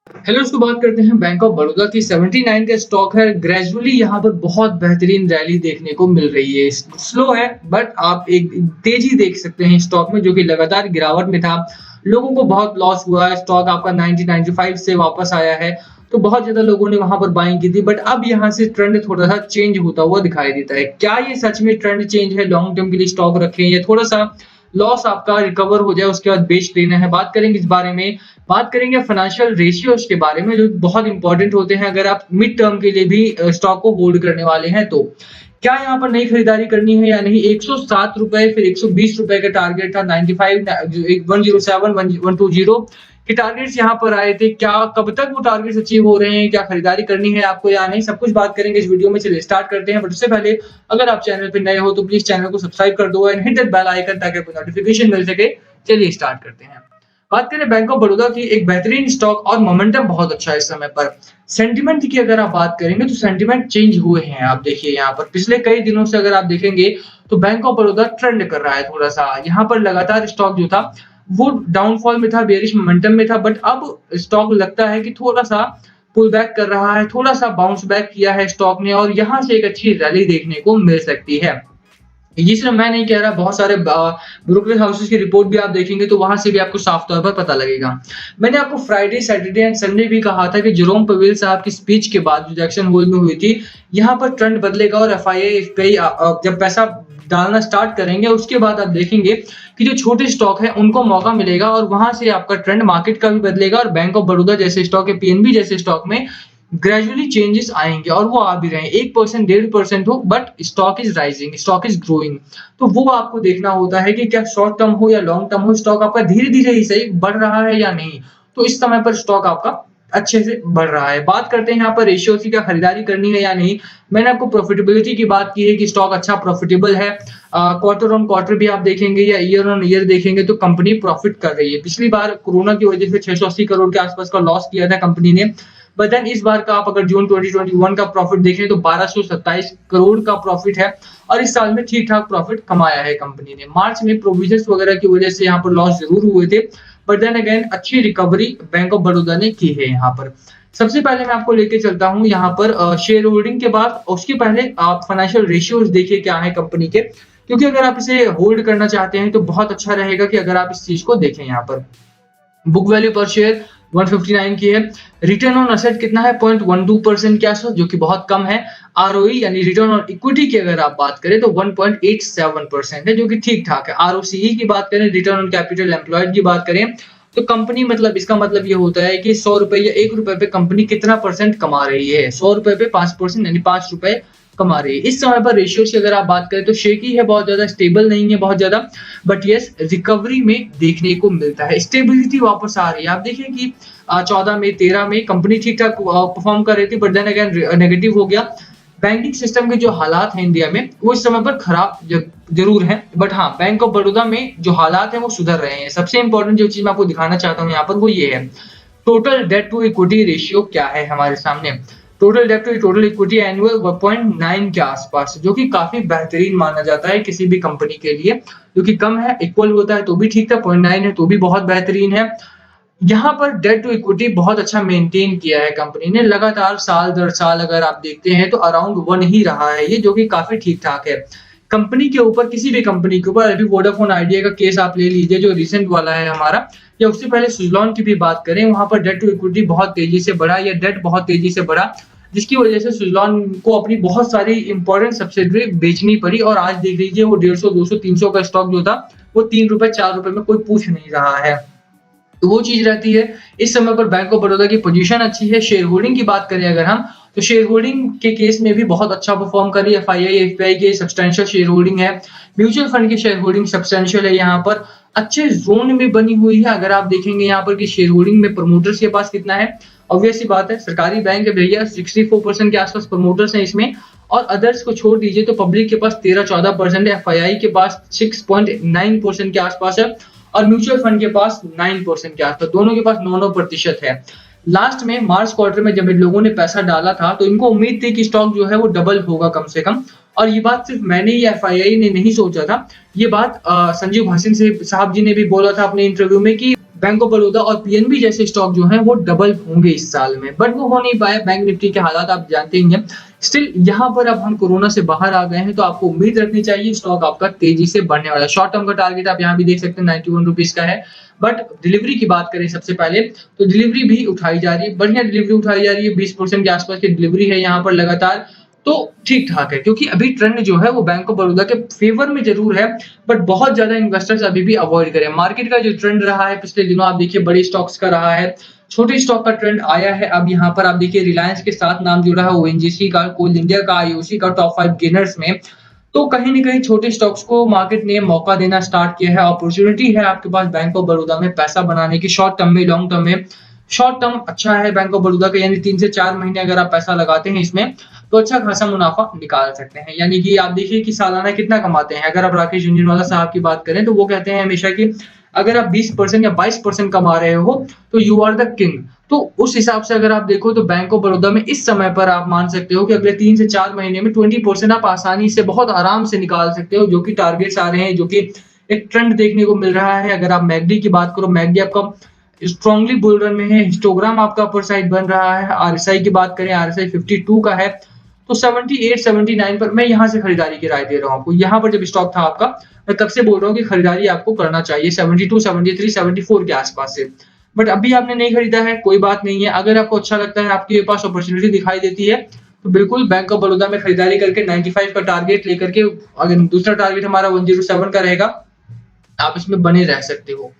Hello दोस्तों, बात करते हैं बैंक ऑफ बड़ौदा की 79 का स्टॉक है। ग्रेजुअली यहाँ पर बहुत बेहतरीन रैली देखने को मिल रही है। स्लो है बट आप एक तेजी देख सकते हैं स्टॉक में, जो कि लगातार गिरावट में था। लोगों को बहुत लॉस हुआ है। स्टॉक आपका 90-95 से वापस आया है, तो बहुत ज्यादा लोगों ने वहां पर बाइंग की थी। बट अब यहाँ से ट्रेंड थोड़ा सा चेंज होता हुआ दिखाई देता है। क्या ये सच में ट्रेंड चेंज है? लॉन्ग टर्म के लिए स्टॉक रखें या थोड़ा सा लॉस आपका रिकवर हो जाए उसके बाद बेच लेना है? बात करेंगे इस बारे में। बात करेंगे फाइनेंशियल रेशियोज के बारे में, जो बहुत इंपॉर्टेंट होते हैं अगर आप मिड टर्म के लिए भी स्टॉक को होल्ड करने वाले हैं। तो क्या यहाँ पर नई खरीदारी करनी है या नहीं? 107 रुपए फिर 120 रुपए का टारगेट था। 95 107 120 के टारगेट्स यहाँ पर आए थे। क्या कब तक वो टारगेट्स अचीव हो रहे हैं? क्या खरीदारी करनी है आपको या नहीं? सब कुछ बात करेंगे इस वीडियो में। चलिए स्टार्ट करते हैं। बट उससे पहले अगर आप चैनल पे नए हो तो प्लीज चैनल को सब्सक्राइब कर दो and hit that bell icon ताकि आपको नोटिफिकेशन मिल सके। चलिए स्टार्ट करते हैं। बात करें बैंक ऑफ बड़ौदा की, एक बेहतरीन स्टॉक और मोमेंटम बहुत अच्छा है इस समय पर। सेंटीमेंट की अगर आप बात करेंगे तो सेंटीमेंट चेंज हुए हैं। आप देखिए यहाँ पर पिछले कई दिनों से अगर आप देखेंगे तो बैंक ऑफ बड़ौदा ट्रेंड कर रहा है थोड़ा सा। यहाँ पर लगातार स्टॉक जो था वो डाउनफॉल में था, बेयरिश मोमेंटम में था। बट अब स्टॉक लगता है कि थोड़ा सा पुल बैक कर रहा है, थोड़ा सा बाउंस बैक किया है स्टॉक ने और यहाँ से एक अच्छी रैली देखने को मिल सकती है। ये सिर्फ मैं नहीं कह रहा, बहुत सारे ब्रोकरेज हाउसेस की रिपोर्ट भी आप देखेंगे तो वहां से भी आपको साफ तौर पर पता लगेगा। मैंने आपको फ्राइडे, सैटरडे एंड संडे भी कहा था कि जेरोम पवेल साहब की स्पीच के बाद जो जैक्सन होल में हुई थी, यहाँ पर ट्रेंड बदलेगा और एफआईआई एफपीआई जब पैसा डालना स्टार्ट करेंगे उसके बाद आप देखेंगे कि जो छोटे स्टॉक है उनको मौका मिलेगा और वहां से आपका ट्रेंड मार्केट का भी बदलेगा और बैंक ऑफ बड़ौदा जैसे स्टॉक है, पीएनबी जैसे स्टॉक में ग्रेजुअली चेंजेस आएंगे और वो आ भी रहे हैं। 1% 1.5% हो but stock is rising, stock is growing. तो वो आपको देखना होता है कि क्या शॉर्ट टर्म हो या लॉन्ग टर्म हो, स्टॉक आपका धीरे धीरे ही सही बढ़ रहा है या नहीं। तो इस समय पर स्टॉक आपका अच्छे से बढ़ रहा है। बात करते हैं यहाँ पर रेशियो की, क्या खरीदारी करनी है या नहीं। मैंने आपको प्रॉफिटेबिलिटी की बात की है कि स्टॉक अच्छा प्रॉफिटेबल है। क्वार्टर ऑन क्वार्टर भी आप देखेंगे या ईयर ऑन ईयर देखेंगे तो कंपनी प्रॉफिट कर रही है। पिछली बार कोरोना की वजह से 680 करोड़ के आसपास का लॉस किया था कंपनी ने। बट देन इस बार का आप अगर जून 2021 का प्रॉफिट देखें तो 1227 करोड़ का प्रॉफिट है और इस साल में ठीक ठाक प्रॉफिट कमाया है कंपनी ने। मार्च में प्रोविजंस वगैरह की वजह से यहाँ पर लॉस जरूर हुए थे, बट देन अगेन अच्छी रिकवरी बैंक ऑफ बड़ौदा ने की है यहाँ पर। सबसे पहले मैं आपको लेके चलता हूँ यहाँ पर शेयर होल्डिंग के बाद। उसके पहले आप फाइनेंशियल रेशियोज देखिए क्या है कंपनी के, क्योंकि अगर आप इसे होल्ड करना चाहते हैं तो बहुत अच्छा रहेगा कि अगर आप इस चीज को देखें। यहाँ पर बुक वैल्यू पर शेयर 159 की है। रिटर्न ऑन एसेट कितना है? 0.12% के आसपास, जो कि बहुत कम है। आरओई यानी रिटर्न ऑन इक्विटी की अगर आप बात करें तो 1.87% है, जो कि ठीक ठाक है। आरओसीई की बात करें, रिटर्न ऑन कैपिटल एम्प्लॉयड की बात करें तो कंपनी मतलब इसका मतलब ये होता है कि 100 रुपए या 1 रुपए पे कंपनी कितना परसेंट कमा रही है। 100 रुपए पे 5% यानी 5 रुपए कमा रही है। इस समय पर रेशियोज की अगर आप बात करें तो शेकी है, बहुत ज्यादा स्टेबल नहीं है बहुत ज्यादा, बट यस रिकवरी में देखने को मिलता है। स्टेबिलिटी वापस आ रही है। आप देखिए कि 14 में 13 में कंपनी ठीक ठाक परफॉर्म कर रही थी, बट देन अगेन नेगेटिव हो गया। बैंकिंग सिस्टम के जो हालात हैं इंडिया में वो इस समय पर खराब जरूर है, बट हाँ बैंक ऑफ बड़ौदा में जो हालात है वो सुधर रहे हैं। सबसे इंपॉर्टेंट जो चीज मैं आपको दिखाना चाहता हूँ यहाँ पर वो ये है, total debt to equity ratio क्या है हमारे सामने। Total debt to total equity annual 1.9 के आसपास, जो कि काफी बेहतरीन माना जाता है किसी भी कंपनी के लिए। जो कि कम है, इक्वल होता है तो भी ठीक था, 0.9 है तो भी बहुत बेहतरीन है। यहाँ पर डेट टू इक्विटी बहुत अच्छा मेंटेन किया है कंपनी ने लगातार, साल दर साल अगर आप देखते हैं तो अराउंड 1 ही रहा है ये, जो कि काफी ठीक ठाक है। कंपनी के ऊपर, किसी भी कंपनी के ऊपर, अभी वोडाफोन आइडिया का केस आप ले लीजिए जो रिसेंट वाला है हमारा, या उससे पहले सुजलॉन की भी बात करें, वहां पर डेट टू इक्विटी बहुत तेजी से बढ़ा या डेट बहुत तेजी से बढ़ा, जिसकी वजह से सुजलॉन को अपनी बहुत सारी इंपॉर्टेंट सब्सिडरी बेचनी पड़ी। और आज देख लीजिए वो 150 200 300 का स्टॉक जो था वो 3 रुपए 4 रुपए में कोई पूछ नहीं रहा है। तो वो चीज रहती है। इस समय पर बैंक ऑफ बड़ौदा की पोजीशन अच्छी है। शेयर होल्डिंग की बात करें अगर हम, तो शेयर होल्डिंग के केस में भी बहुत अच्छा परफॉर्म करी है। एफआईआई एफपीआई की सब्सटेंशियल शेयर होल्डिंग है। म्यूचुअल फंड की शेयर होल्डिंग सब्सटेंशियल है। यहाँ पर अच्छे जोन में बनी हुई है। अगर आप देखेंगे यहाँ पर कि शेयर होल्डिंग में प्रमोटर्स के पास कितना है, ऑब्वियस सी बात है सरकारी बैंक है भैया, 64% के आसपास प्रमोटर्स हैं इसमें। और अदर्स को छोड़ दीजिए तो पब्लिक के पास 13-14% है। एफआईआई के पास 6.9% के आसपास है और म्यूचुअल फंड के पास 9% के आसपास, दोनों के पास 9-9% है। लास्ट में मार्च क्वार्टर में जब इन लोगों ने पैसा डाला था तो इनको उम्मीद थी कि स्टॉक जो है वो डबल होगा कम से कम। और ये बात सिर्फ मैंने या एफआईआई ने नहीं सोचा था, ये बात संजीव भासिन से साहब जी ने भी बोला था अपने इंटरव्यू में कि बैंक ऑफ बड़ौदा और पीएनबी जैसे स्टॉक जो हैं वो डबल होंगे इस साल में, बट वो हो नहीं पाया। बैंक निफ्टी के हालात आप जानते ही हैं। स्टिल यहाँ पर अब हम कोरोना से बाहर आ गए हैं, तो आपको उम्मीद रखनी चाहिए स्टॉक आपका तेजी से बढ़ने वाला है। शॉर्ट टर्म का टारगेट आप यहाँ भी देख सकते हैं 91 रुपीज का है। बट डिलीवरी की बात करें सबसे पहले, तो डिलीवरी भी उठाई जा रही है, बढ़िया डिलीवरी उठाई जा रही है। 20% के आसपास की डिलीवरी है यहाँ पर लगातार, तो ठीक ठाक है, क्योंकि अभी ट्रेंड जो है वो बैंक ऑफ बड़ौदा के फेवर में जरूर है, बट बहुत ज्यादा इन्वेस्टर्स अभी भी अवॉइड करें। मार्केट का जो ट्रेंड रहा है पिछले दिनों, आप देखिए बड़े स्टॉक्स का रहा है, छोटे स्टॉक का ट्रेंड आया है। अब यहाँ पर आप देखिए रिलायंस के साथ नाम जुड़ा है, ओएनजीसी का, कोल इंडिया का, आईओसी का टॉप 5 गेनर्स में। तो कहीं न कहीं छोटे स्टॉक्स को मार्केट ने मौका देना स्टार्ट किया है। अपॉर्चुनिटी है आपके पास बैंक ऑफ बड़ौदा में पैसा बनाने की, शॉर्ट टर्म में, लॉन्ग टर्म में। शॉर्ट टर्म अच्छा है बैंक ऑफ बड़ौदा का, यानी 3 से 4 महीने अगर आप पैसा लगाते हैं इसमें, तो अच्छा खासा मुनाफा निकाल सकते हैं। यानी कि आप देखिए कि सालाना कितना कमाते हैं। अगर आप राकेश झुनझुनवाला साहब की बात करें, तो वो कहते हैं हमेशा कि अगर आप 20% या 22% कमा रहे हो, तो यू आर द किंग। तो उस हिसाब से अगर आप देखो, तो बैंक ऑफ बड़ौदा में इस समय पर आप मान सकते हो कि अगले 3 से 4 महीने में 20% आप आसानी से, बहुत आराम से निकाल सकते हो, जो कि टारगेट्स आ रहे हैं, जो कि एक ट्रेंड देखने को मिल रहा है। अगर आप मैकडी की बात करो, मैकडी आपका स्ट्रांगली बुल रन में है, हिस्टोग्राम आपका अपर साइड बन रहा है। आरएसआई की बात करें, आरएसआई 52 का है, तो 78 79 पर मैं यहाँ से खरीदारी की राय दे रहा हूँ आपको। यहाँ पर जब स्टॉक था आपका, मैं तब से बोल रहा हूँ कि खरीदारी आपको करना चाहिए 72 73 74 के आसपास से। बट अभी आपने नहीं खरीदा है, कोई बात नहीं है। अगर आपको अच्छा लगता है, आपके पास अपॉर्चुनिटी दिखाई देती है, तो बिल्कुल बैंक ऑफ बड़ौदा में खरीदारी करके 95 का टारगेट लेकर के, अगर दूसरा टारगेट हमारा 107 का रहेगा, आप इसमें बने रह सकते हो।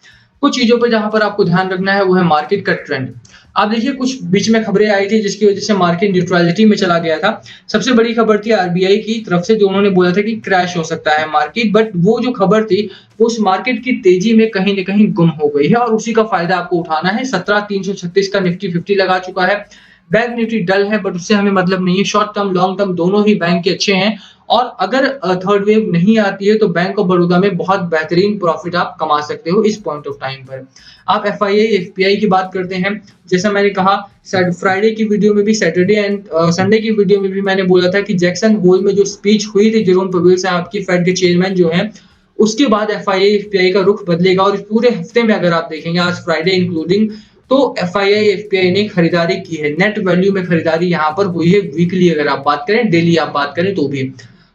कुछ चीजों पे जहां पर आपको ध्यान रखना है वो है मार्केट का ट्रेंड। आप देखिए कुछ बीच में खबरें आई थी जिसकी वजह से मार्केट न्यूट्रलिटी में चला गया था। सबसे बड़ी खबर थी आरबीआई की तरफ से, जो उन्होंने बोला था कि क्रैश हो सकता है मार्केट, बट वो जो खबर थी वो उस मार्केट की तेजी में कहीं न कहीं गुम हो गई है, और उसी का फायदा आपको उठाना है। 17,336 का निफ्टी 50 लगा चुका है। बैंक निफ्टी डल है, बट उससे हमें मतलब नहीं है। शॉर्ट टर्म, लॉन्ग टर्म दोनों ही बैंक के अच्छे हैं, और अगर थर्ड वेव नहीं आती है, तो बैंक ऑफ बड़ौदा में बहुत बेहतरीन प्रॉफिट आप कमा सकते हो इस पॉइंट ऑफ टाइम पर। आप एफआईआई, एफपीआई की बात करते हैं, जैसा मैंने कहा फ्राइडे की वीडियो में भी, सैटरडे एंड संडे की वीडियो में भी मैंने बोला था कि जैक्सन होल में जो स्पीच हुई थी जेरोम पवेल साहब की, फेड के चेयरमैन जो हैं, उसके बाद एफआईआई, एफपीआई का रुख बदलेगा। और इस पूरे हफ्ते में अगर आप देखेंगे, आज फ्राइडे इंक्लूडिंग, तो एफआईआई, एफपीआई ने खरीदारी की है। नेट वैल्यू में खरीदारी यहाँ पर हुई है, वीकली अगर आप बात करें, डेली आप बात करें तो भी।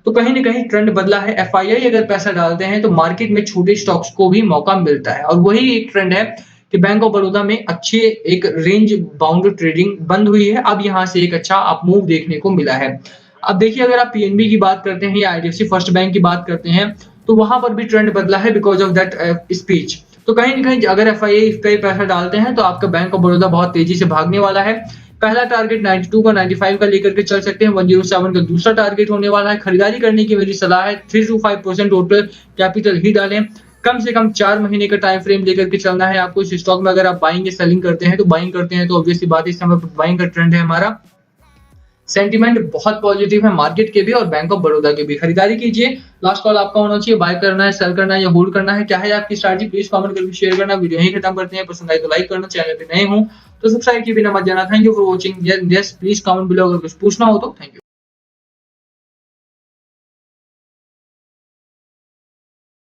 तो कहीं न कहीं ट्रेंड बदला है। एफआईआई अगर पैसा डालते हैं, तो मार्केट में छोटे स्टॉक्स को भी मौका मिलता है, और वही एक ट्रेंड है कि बैंक ऑफ बड़ौदा में अच्छे एक रेंज बाउंड ट्रेडिंग बंद हुई है। अब यहाँ से एक अच्छा अप मूव देखने को मिला है। अब देखिए अगर आप पीएनबी की बात करते हैं या आईडीएफसी फर्स्ट बैंक की बात करते हैं, तो वहां पर भी ट्रेंड बदला है बिकॉज ऑफ दैट स्पीच। तो कहीं न कहीं अगर एफआईआई पे पैसा डालते हैं, तो आपका बैंक ऑफ बड़ौदा बहुत तेजी से भागने वाला है। पहला टारगेट 92 का, 95 का लेकर के चल सकते हैं। 107 का दूसरा टारगेट होने वाला है। खरीदारी करने की मेरी सलाह है 3 to 5% टोटल कैपिटल ही डालें। कम से कम 4 महीने का टाइम फ्रेम लेकर के चलना है आपको इस स्टॉक में। अगर आप बाइंग या सेलिंग करते हैं, तो बाइंग करते हैं तो ऑब्वियसली बात है, इस समय बाइंग का ट्रेंड है हमारा। सेंटीमेंट बहुत पॉजिटिव है मार्केट के भी और बैंक ऑफ बड़ौदा के भी। खरीदारी कीजिए, लास्ट कॉल आपका होना चाहिए। बाय करना है, सेल करना है या होल्ड करना है, क्या है आपकी स्ट्रैटेजी, प्लीज कमेंट करके शेयर करना। वीडियो यहीं खत्म करते हैं। पसंद आए तो लाइक करना, चैनल पे नए हो तो सब्सक्राइब किए बिना मत जाना। Thank you for watching. Yes please comment below अगर कुछ पूछना हो तो। Thank you.